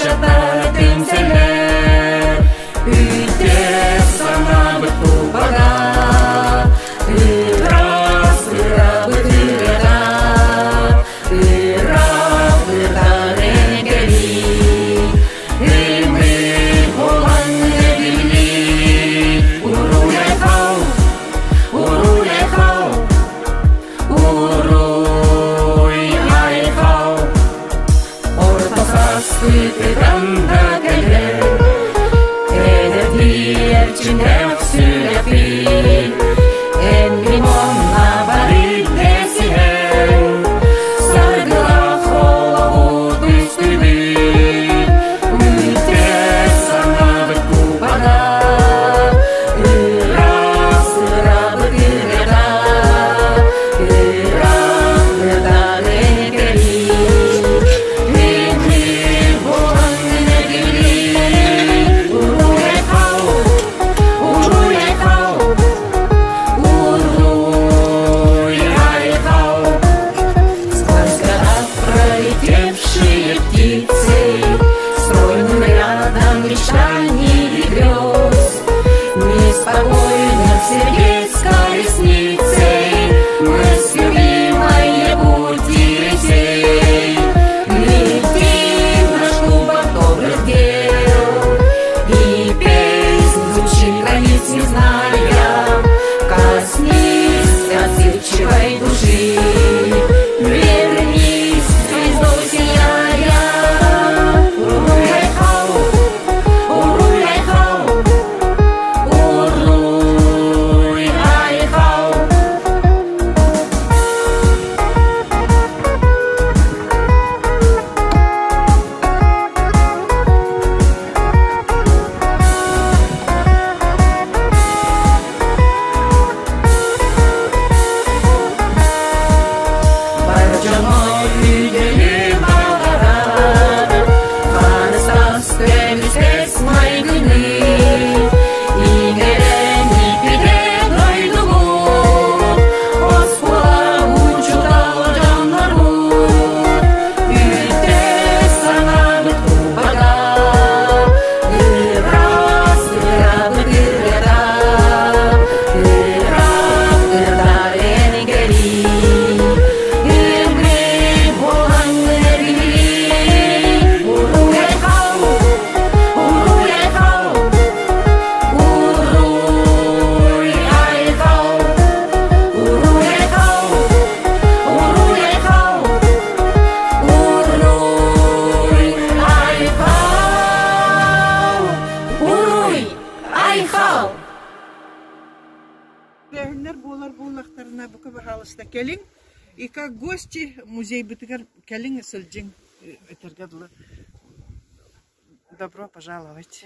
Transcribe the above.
Шатаны тымселер, үйте сана біту бара, ыра бітірера, ыра ренегери, ыми голан неділі, уруляй хау, уруй ай хау. Ортасасты танда келер, edetliyer çiğnep sürepi, en limonla varıp desiren, sargıla holavu düştübü, üte sana bir kupada, ıra sıra bıkıreda, ıra renegeri. Мечтаний и грез, неспокойно сердец колесницей, мы с любимой пути летей. Летим наш клуб добрых дел, и песнь звучит границ не зная. Коснись отзывчивой души, вернись звездой сияя. Келин, и как гости музей Бытыгар Келин Сылджин. Добро пожаловать.